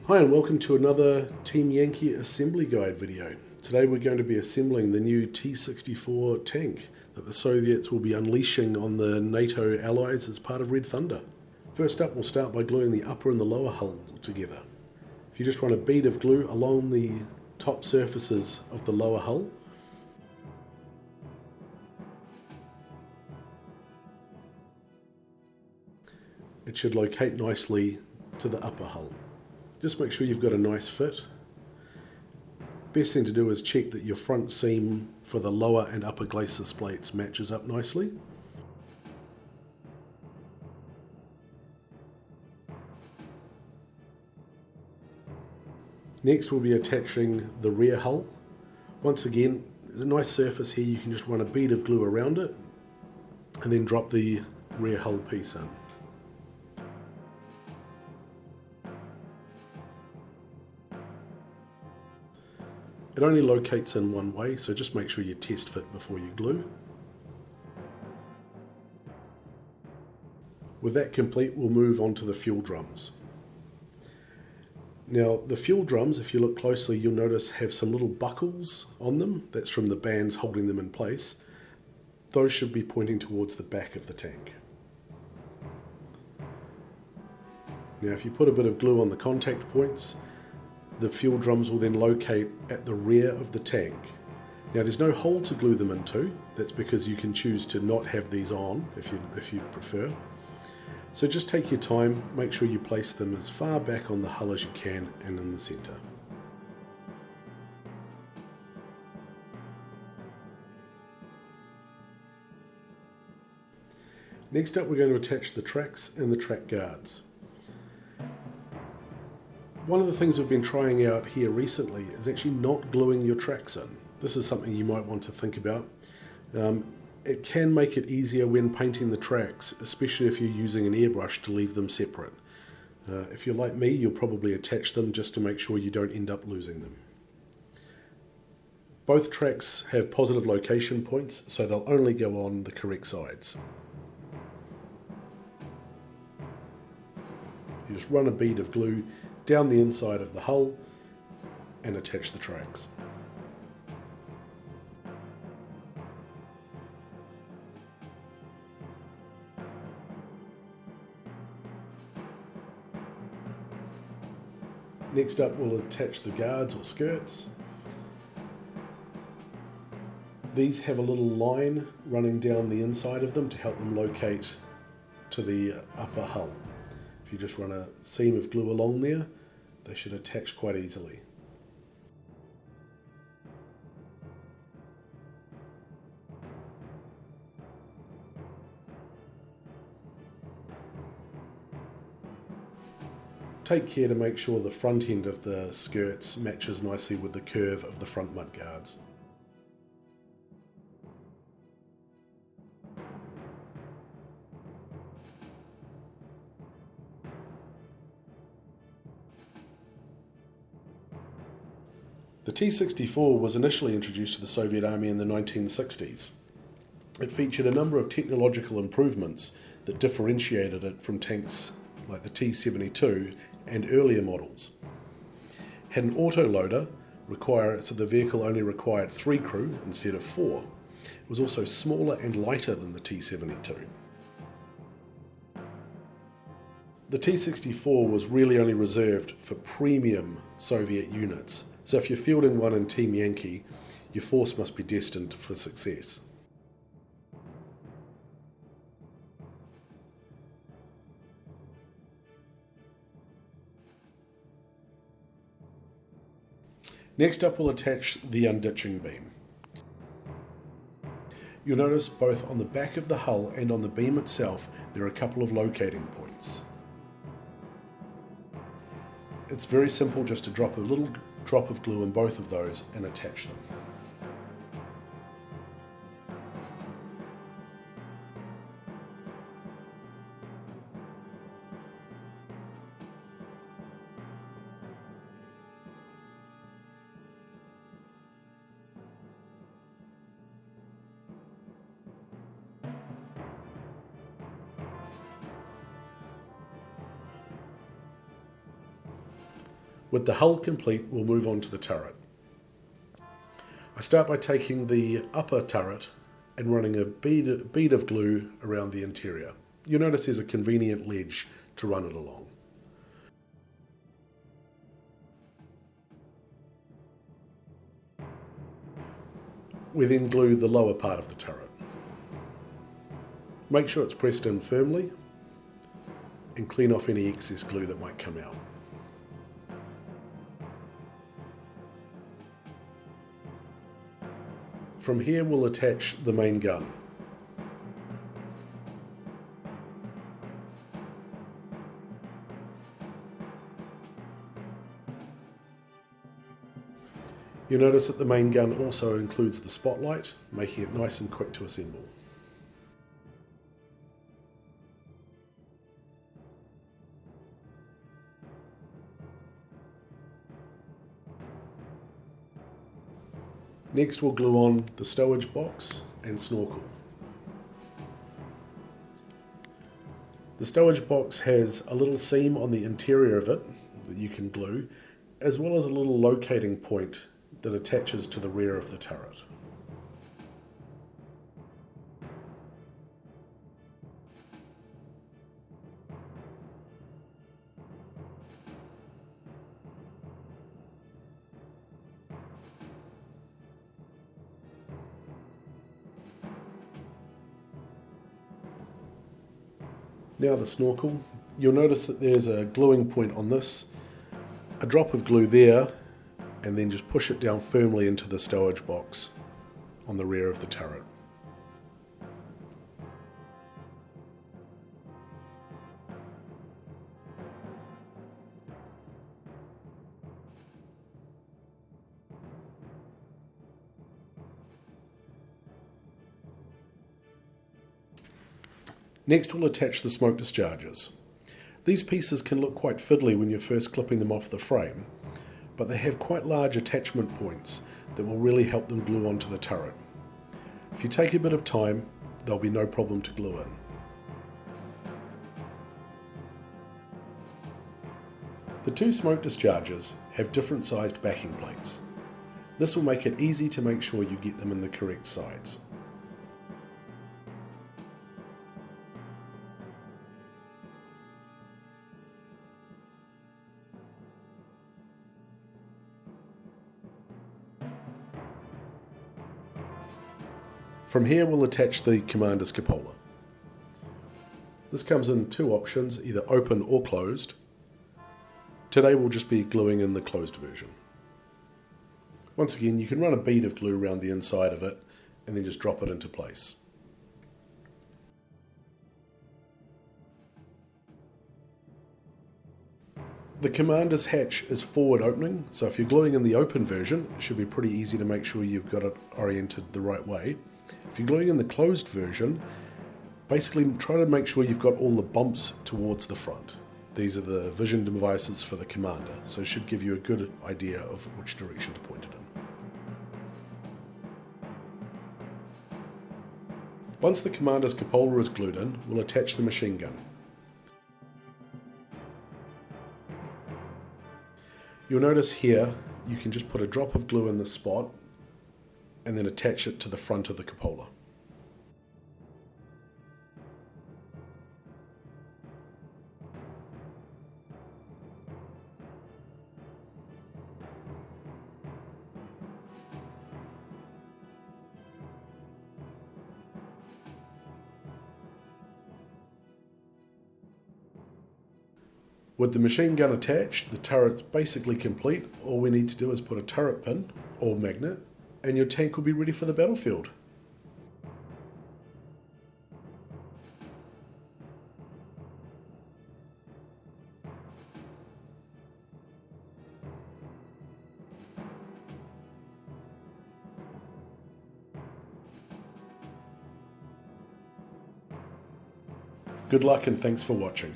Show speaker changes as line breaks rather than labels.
Hi and welcome to another Team Yankee assembly guide video. Today we're going to be assembling the new T-64 tank that the Soviets will be unleashing on the NATO allies as part of Red Thunder. First up, we'll start by gluing the upper and the lower hull together. If you just run a bead of glue along the top surfaces of the lower hull, it should locate nicely to the upper hull. Just make sure you've got a nice fit. Best thing to do is check that your front seam for the lower and upper glacis plates matches up nicely. Next we'll be attaching the rear hull. Once again, there's a nice surface here, you can just run a bead of glue around it and then drop the rear hull piece in. It only locates in one way, so just make sure you test fit before you glue. With that complete, we'll move on to the fuel drums. Now, the fuel drums, if you look closely, you'll notice have some little buckles on them. That's from the bands holding them in place. Those should be pointing towards the back of the tank. Now, if you put a bit of glue on the contact points, the fuel drums will then locate at the rear of the tank. Now there's no hole to glue them into, that's because you can choose to not have these on if you prefer. So just take your time, make sure you place them as far back on the hull as you can and in the centre. Next up we're going to attach the tracks and the track guards. One of the things we've been trying out here recently is actually not gluing your tracks in. This is something you might want to think about. It can make it easier when painting the tracks, especially if you're using an airbrush to leave them separate. If you're like me, you'll probably attach them just to make sure you don't end up losing them. Both tracks have positive location points, so they'll only go on the correct sides. You just run a bead of glue down the inside of the hull and attach the tracks. Next up we'll attach the guards or skirts. These have a little line running down the inside of them to help them locate to the upper hull. If you just run a seam of glue along there, they should attach quite easily. Take care to make sure the front end of the skirts matches nicely with the curve of the front mud guards. The T-64 was initially introduced to the Soviet Army in the 1960s. It featured a number of technological improvements that differentiated it from tanks like the T-72 and earlier models. Had an autoloader, so the vehicle only required 3 crew instead of 4. It was also smaller and lighter than the T-72. The T-64 was really only reserved for premium Soviet units. So if you're fielding one in Team Yankee, your force must be destined for success. Next up we'll attach the unditching beam. You'll notice both on the back of the hull and on the beam itself there are a couple of locating points. It's very simple just to drop a little drop of glue in both of those and attach them. With the hull complete, we'll move on to the turret. I start by taking the upper turret and running a bead of glue around the interior. You'll notice there's a convenient ledge to run it along. We then glue the lower part of the turret. Make sure it's pressed in firmly and clean off any excess glue that might come out. From here we'll attach the main gun. You'll notice that the main gun also includes the spotlight, making it nice and quick to assemble. Next we'll glue on the stowage box and snorkel. The stowage box has a little seam on the interior of it that you can glue, as well as a little locating point that attaches to the rear of the turret. Now the snorkel. You'll notice that there's a gluing point on this, a drop of glue there, and then just push it down firmly into the stowage box on the rear of the turret. Next we'll attach the smoke dischargers. These pieces can look quite fiddly when you're first clipping them off the frame, but they have quite large attachment points that will really help them glue onto the turret. If you take a bit of time, there'll be no problem to glue in. The two smoke dischargers have different sized backing plates. This will make it easy to make sure you get them in the correct sides. From here we'll attach the commander's cupola. This comes in two options, either open or closed. Today we'll just be gluing in the closed version. Once again, you can run a bead of glue around the inside of it and then just drop it into place. The commander's hatch is forward opening, so if you're gluing in the open version, it should be pretty easy to make sure you've got it oriented the right way. If you're gluing in the closed version, basically try to make sure you've got all the bumps towards the front. These are the vision devices for the commander, so it should give you a good idea of which direction to point it in. Once the commander's cupola is glued in, we'll attach the machine gun. You'll notice here you can just put a drop of glue in the spot and then attach it to the front of the cupola. With the machine gun attached, the turret's basically complete. All we need to do is put a turret pin or magnet and your tank will be ready for the battlefield. Good luck and thanks for watching.